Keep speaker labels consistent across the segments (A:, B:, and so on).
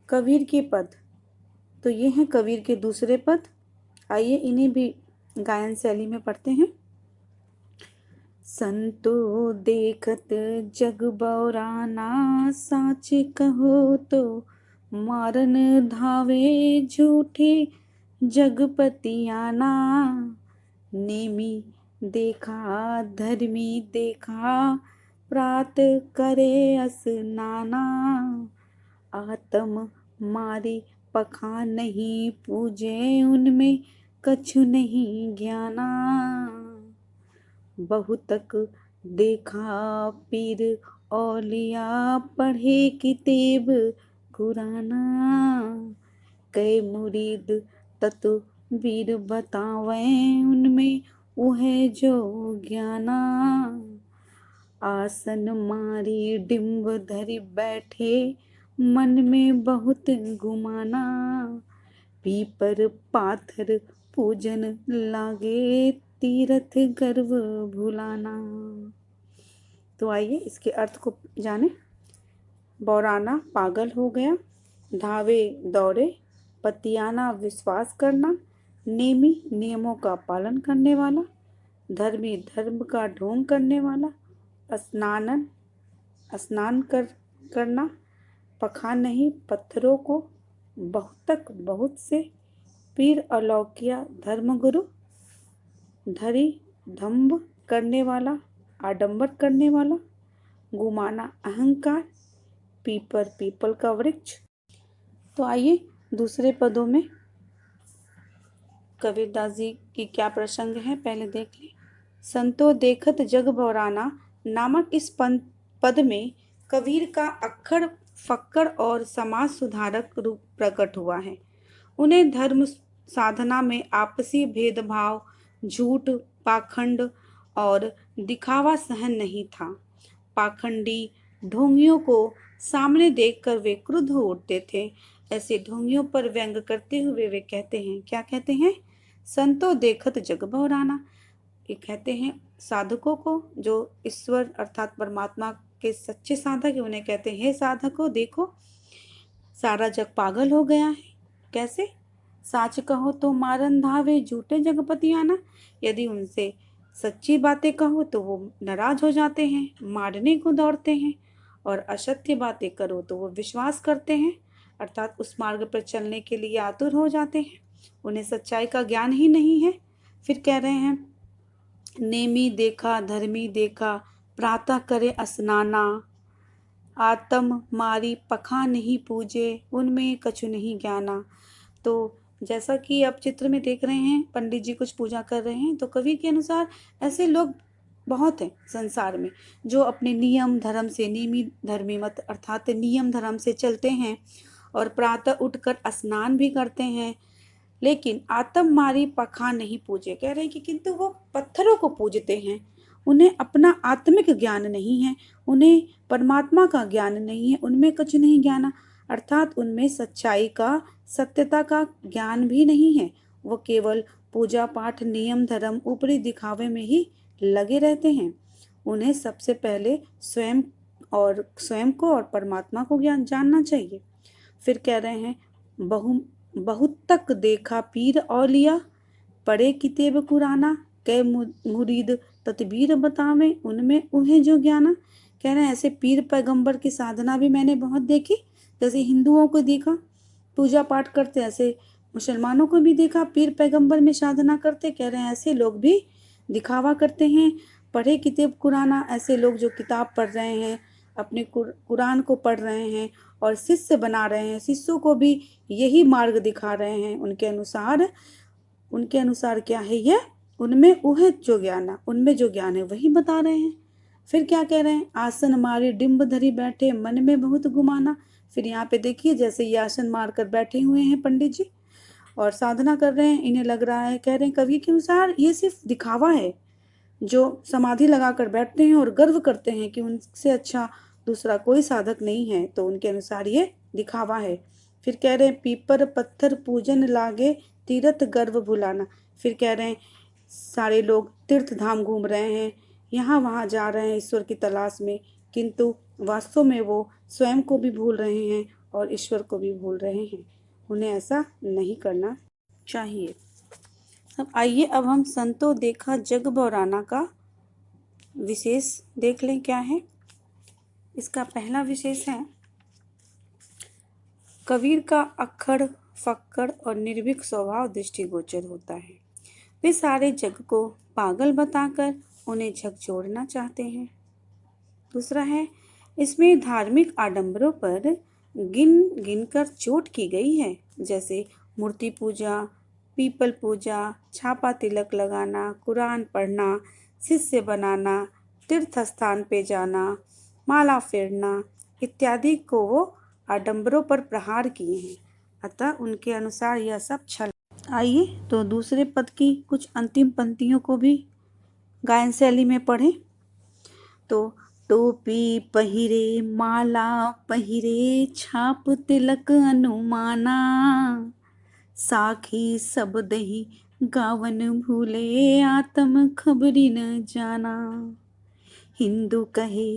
A: कबीर के पद। तो ये हैं कबीर के दूसरे पद। आइए इन्हें भी गायन शैली में पढ़ते हैं। संतो देखत जग बौराना, साच कहो तो मारन धावे झूठे जगपतियाना। नेमी देखा धर्मी देखा, प्रात करे असनाना। आत्म मारी पखा नहीं पूजे, उनमें कछु नहीं ज्ञाना। बहुतक देखा पीर औलिया, पढ़े किताब कुराना। कई मुरीद तत्वीर बतावें, उनमें उहे जो ज्ञाना। आसन मारी डिम्ब धरि बैठे, मन में बहुत गुमाना। पीपर पाथर पूजन लागे, तीरथ गर्व भुलाना। तो आइए इसके अर्थ को जाने। बौराना पागल हो गया, धावे दौड़े, पतियाना विश्वास करना, नेमी नियमों का पालन करने वाला, धर्मी धर्म का ढोंग करने वाला, स्नान करना, पखान नहीं पत्थरों को, बहुतक बहुत से, पीर अलौकिया धर्मगुरु, धरी धम्ब करने वाला, आडंबर करने वाला, गुमाना अहंकार, पीपल का वृक्ष। तो आइए दूसरे पदों में कबीरदास जी की क्या प्रसंग है पहले देख लें। संतो देखत जग बौराना नामक इस पद में कबीर का अक्खड़ फक्कड़ और समाज सुधारक रूप प्रकट हुआ है। उन्हें धर्म साधना में आपसी भेदभाव, झूठ, पाखंड और दिखावा सहन नहीं था। पाखंडी ढोंगियों को सामने देखकर वे क्रुद्ध हो उठते थे। ऐसे ढोंगियों पर व्यंग करते हुए वे कहते हैं, क्या कहते हैं? संतो देखत जग बौराना। ये कहते हैं साधकों को, जो ईश्वर अर्थात परमात्मा के सच्चे साधक है, उन्हें कहते हैं, हे साधकों देखो सारा जग पागल हो गया है। कैसे? साच कहो तो मारन धावे झूठे जगपति आना। यदि उनसे सच्ची बातें कहो तो वो नाराज हो जाते हैं, मारने को दौड़ते हैं, और असत्य बातें करो तो वो विश्वास करते हैं, अर्थात उस मार्ग पर चलने के लिए आतुर हो जाते हैं। उन्हें सच्चाई का ज्ञान ही नहीं है। फिर कह रहे हैं, नेमी देखा धर्मी देखा, प्रातः करे स्नाना। आत्म मारी पखा नहीं पूजे, उनमें कछु नहीं ज्ञाना। तो जैसा कि आप चित्र में देख रहे हैं, पंडित जी कुछ पूजा कर रहे हैं। तो कवि के अनुसार ऐसे लोग बहुत हैं संसार में, जो अपने नियम धर्म से, नियमी धर्मी मत अर्थात नियम धर्म से चलते हैं और प्रातः उठकर स्नान भी करते हैं, लेकिन आत्म मारी पखा नहीं पूजे। कह रहे हैं कि किंतु वो पत्थरों को पूजते हैं। उन्हें अपना आत्मिक ज्ञान नहीं है, उन्हें परमात्मा का ज्ञान नहीं है, उनमें कुछ नहीं ज्ञाना, अर्थात उनमें सच्चाई का, सत्यता का ज्ञान भी नहीं है। वो केवल पूजा पाठ, नियम धर्म, ऊपरी दिखावे में ही लगे रहते हैं। उन्हें सबसे पहले स्वयं को और परमात्मा को ज्ञान जानना चाहिए। फिर कह रहे हैं, बहुत तक देखा पीर औलिया, पढ़े किताब कुराना। कै मुरीद तदबीर बतावे, उनमें उन्हें जो ज्ञाना। कह रहे हैं ऐसे पीर पैगंबर की साधना भी मैंने बहुत देखी। जैसे हिंदुओं को देखा पूजा पाठ करते, ऐसे मुसलमानों को भी देखा पीर पैगंबर में साधना करते। कह रहे हैं ऐसे लोग भी दिखावा करते हैं। पढ़े किताब कुराना, ऐसे लोग जो किताब पढ़ रहे हैं, अपने कुरान को पढ़ रहे हैं और शिष्य बना रहे हैं, शिष्यों को भी यही मार्ग दिखा रहे हैं। उनके अनुसार क्या है यह? उनमें उहे जो ज्ञान, उनमें जो ज्ञान है वही बता रहे हैं। फिर क्या कह रहे हैं? आसन मारे डिम्ब धरी बैठे, मन में बहुत गुमाना। फिर यहाँ पे देखिए, जैसे ये आसन मार कर बैठे हुए हैं पंडित जी और साधना कर रहे हैं, इन्हें लग रहा है, कह रहे हैं कवि के अनुसार, ये सिर्फ दिखावा है। जो समाधि लगाकर बैठते हैं और गर्व करते हैं कि उनसे अच्छा दूसरा कोई साधक नहीं है, तो उनके अनुसार ये दिखावा है। फिर कह रहे हैं, पीपर पत्थर पूजन लागे, तीर्थ गर्व भुलाना। फिर कह रहे हैं सारे लोग तीर्थ धाम घूम रहे हैं, यहाँ वहाँ जा रहे हैं ईश्वर की तलाश में, किंतु वास्तव में वो स्वयं को भी भूल रहे हैं और ईश्वर को भी भूल रहे हैं। उन्हें ऐसा नहीं करना चाहिए। आइए अब हम संतो देखा जग बौराना का विशेष देख लें क्या है। इसका पहला विशेष है, कबीर का अक्खड़ फक्कड़ और निर्भीक स्वभाव दृष्टिगोचर होता है। वे सारे जग को पागल बताकर उन्हें झकझोरना चाहते हैं। दूसरा है, इसमें धार्मिक आडंबरों पर गिन गिन कर चोट की गई है, जैसे मूर्ति पूजा, पीपल पूजा, छापा तिलक लगाना, कुरान पढ़ना, शिष्य बनाना, तीर्थ स्थान पे जाना, माला फेरना इत्यादि को वो आडंबरों पर प्रहार किए हैं। अतः उनके अनुसार यह सब छल। आइए तो दूसरे पद की कुछ अंतिम पंक्तियों को भी गायन शैली में पढ़ें। तो टोपी पहिरे माला पहिरे छाप तिलक अनुमाना, साखी सब दही गावन भूले आत्म खबरी न जाना। हिंदू कहे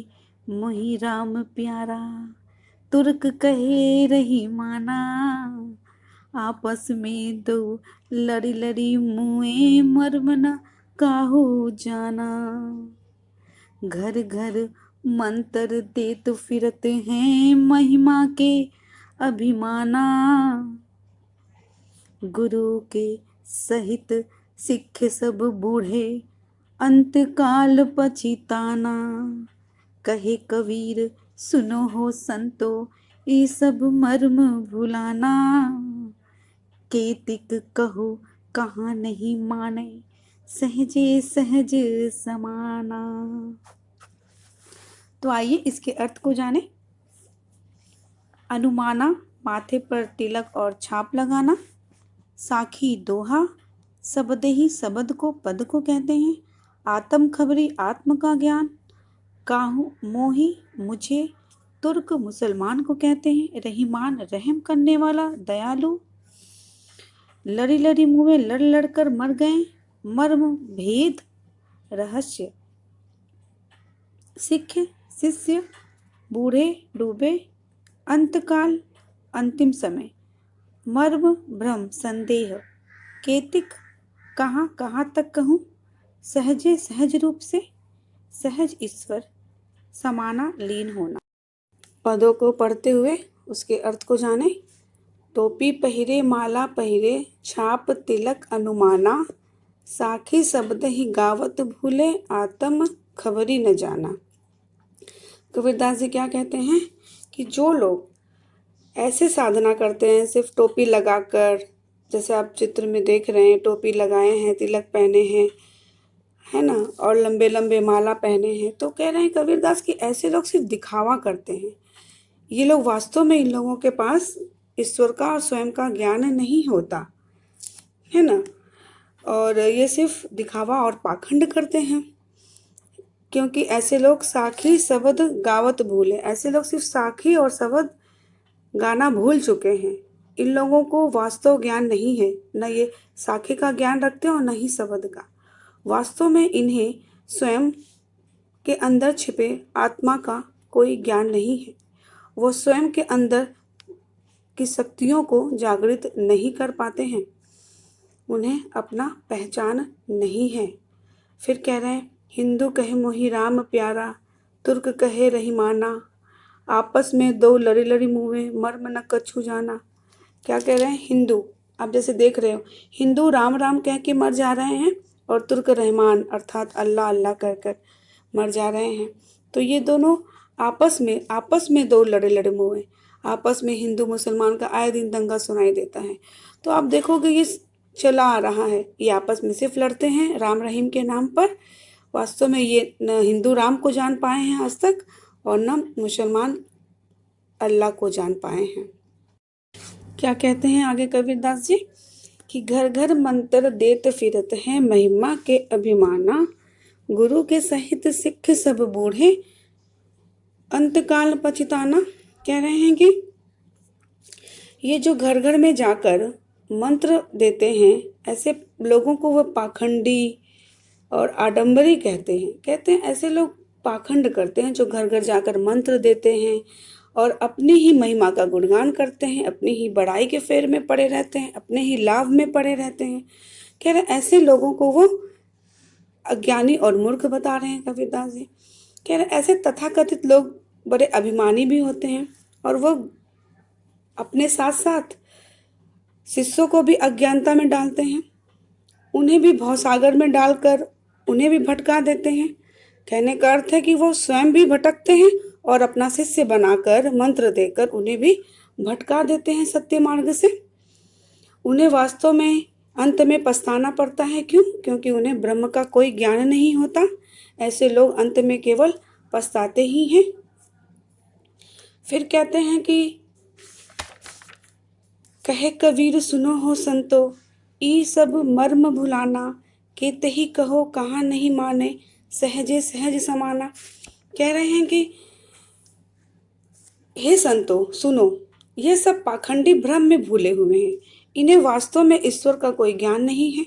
A: मोहि राम प्यारा, तुर्क कहे रही माना, आपस में दो लड़ी लड़ी मुए मर्म न काहो जाना। घर घर मंत्र देत फिरत हैं महिमा के अभिमाना, गुरु के सहित सिख सब बूढ़े अंत काल पछिताना। कहे कबीर सुनो हो संतो ये सब मर्म भुलाना, केतिक कहो कहाँ नहीं माने सहजे सहज समाना। तो आइए इसके अर्थ को जाने। अनुमाना माथे पर तिलक और छाप लगाना, साखी दोहा शब्द ही शब्द को पद को कहते हैं, आत्म खबरी आत्म का ज्ञान, काहू मोही मुझे, तुर्क मुसलमान को कहते हैं, रहीमान रहम करने वाला दयालु, लड़ी लड़ी मुँह लड़ लड़ कर मर गए, मर्म भेद रहस्य, सिख शिष्य, बूढ़े डूबे, अंतकाल अंतिम समय, मर्म भ्रम संदेह, केतिक कहाँ कहाँ तक कहूँ, सहजे सहज रूप से, सहज ईश्वर, समाना लीन होना। पदों को पढ़ते हुए उसके अर्थ को जाने। टोपी पहिरे माला पहिरे छाप तिलक अनुमाना, साखी शब्द ही गावत भूले आत्म खबरी न जाना। कबीरदास जी क्या कहते हैं कि जो लोग ऐसे साधना करते हैं सिर्फ टोपी लगाकर, जैसे आप चित्र में देख रहे हैं, टोपी लगाए हैं, तिलक पहने हैं, है ना, और लंबे लंबे माला पहने हैं, तो कह रहे हैं कबीरदास कि ऐसे लोग सिर्फ दिखावा करते हैं। ये लोग वास्तव में, इन लोगों के पास ईश्वर का और स्वयं का ज्ञान नहीं होता है ना, और ये सिर्फ दिखावा और पाखंड करते हैं, क्योंकि ऐसे लोग साखी शब्द गावत भूले, ऐसे लोग सिर्फ साखी और शब्द गाना भूल चुके हैं। इन लोगों को वास्तव ज्ञान नहीं है, न ये साखी का ज्ञान रखते हैं और न ही शब्द का। वास्तव में इन्हें स्वयं के अंदर छिपे आत्मा का कोई ज्ञान नहीं है। वो स्वयं के अंदर की शक्तियों को जागृत नहीं कर पाते हैं, उन्हें अपना पहचान नहीं है। फिर कह रहे हैं, हिंदू कहे मोहि राम प्यारा, तुर्क कहे रहीमाना, आपस में दो लड़ी लड़ी मुँहे मर्म न कछु जाना। क्या कह रहे हैं? हिंदू, आप जैसे देख रहे हो, हिंदू राम राम कह के मर जा रहे हैं और तुर्क रहमान अर्थात अल्लाह अल्लाह कर कर मर जा रहे हैं। तो ये दोनों आपस में दो लड़े लड़े मुँहे, आपस में हिंदू मुसलमान का आए दिन दंगा सुनाई देता है। तो आप देखोगे ये चला आ रहा है, ये आपस में सिर्फ लड़ते हैं राम रहीम के नाम पर। वास्तव में ये न हिंदू राम को जान पाए हैं आज तक और न मुसलमान अल्लाह को जान पाए हैं। क्या कहते हैं आगे कबीरदास जी कि घर घर मंत्र देत फिरत हैं महिमा के अभिमाना, गुरु के सहित सिख सब बूढ़े अंतकाल पछताना। कह रहे हैं कि ये जो घर घर में जाकर मंत्र देते हैं, ऐसे लोगों को वह पाखंडी और आडंबरी कहते हैं। कहते हैं ऐसे लोग पाखंड करते हैं जो घर घर जाकर मंत्र देते हैं और अपनी ही महिमा का गुणगान करते हैं, अपनी ही बड़ाई के फेर में पड़े रहते हैं, अपने ही लाभ में पड़े रहते हैं। कह रहे ऐसे लोगों को वो अज्ञानी और मूर्ख बता रहे हैं कबीरदास जी। कह रहे ऐसे तथाकथित लोग बड़े अभिमानी भी होते हैं और वो अपने साथ साथ शिष्यों को भी अज्ञानता में डालते हैं, उन्हें भी भवसागर में डालकर उन्हें भी भटका देते हैं। कहने का अर्थ है कि वो स्वयं भी भटकते हैं और अपना शिष्य बनाकर मंत्र देकर उन्हें भी भटका देते हैं सत्य मार्ग से। उन्हें वास्तव में अंत में पछताना पड़ता है। क्यों? क्योंकि उन्हें ब्रह्म का कोई ज्ञान नहीं होता। ऐसे लोग अंत में केवल पछताते ही हैं। फिर कहते हैं कि कहे कबीर सुनो हो संतो, ई सब मर्म भुलाना, केते ही कहो कहाँ नहीं माने, सहजे सहज समाना। कह रहे हैं कि हे संतो सुनो, ये सब पाखंडी भ्रम में भूले हुए हैं। इन्हें वास्तव में ईश्वर का कोई ज्ञान नहीं है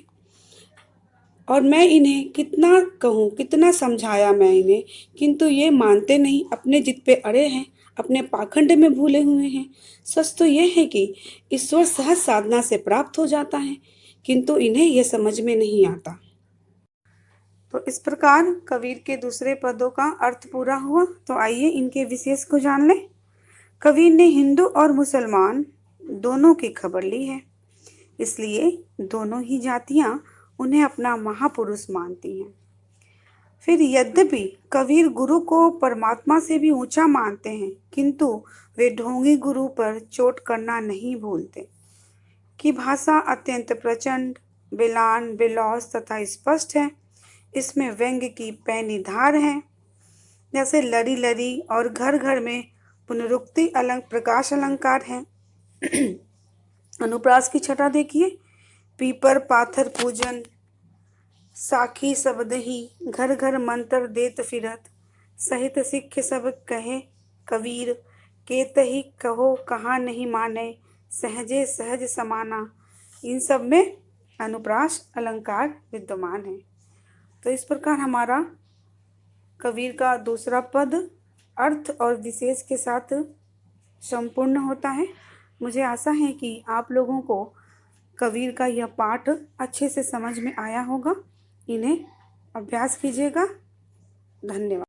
A: और मैं इन्हें कितना कहूँ, कितना समझाया मैं इन्हें, किंतु ये मानते नहीं, अपने जिद पे अड़े हैं, अपने पाखंड में भूले हुए हैं। सच तो ये है कि ईश्वर सहज साधना से प्राप्त हो जाता है, किंतु इन्हें यह समझ में नहीं आता। तो इस प्रकार कबीर के दूसरे पदों का अर्थ पूरा हुआ। तो आइए इनके विशेष को जान लें। कबीर ने हिंदू और मुसलमान दोनों की खबर ली है, इसलिए दोनों ही जातियां उन्हें अपना महापुरुष मानती हैं। फिर यद्यपि कबीर गुरु को परमात्मा से भी ऊंचा मानते हैं, किंतु वे ढोंगी गुरु पर चोट करना नहीं भूलते। की भाषा अत्यंत प्रचंड, बेलान, बेलौस तथा स्पष्ट है। इसमें व्यंग्य की पैनी धार है, जैसे लरी लरी, और घर घर में पुनरुक्ति प्रकाश अलंकार है। अनुप्रास की छटा देखिए, पीपर पाथर पूजन, साखी सबदही, घर घर मंत्र देत फिरत, सहित सिख सब कहे कबीर, केतहि कहो कहाँ नहीं माने, सहजे सहज समाना। इन सब में अनुप्रास अलंकार विद्यमान है। तो इस प्रकार हमारा कबीर का दूसरा पद अर्थ और विशेष के साथ संपूर्ण होता है। मुझे आशा है कि आप लोगों को कबीर का यह पाठ अच्छे से समझ में आया होगा। इन्हें अभ्यास कीजिएगा। धन्यवाद।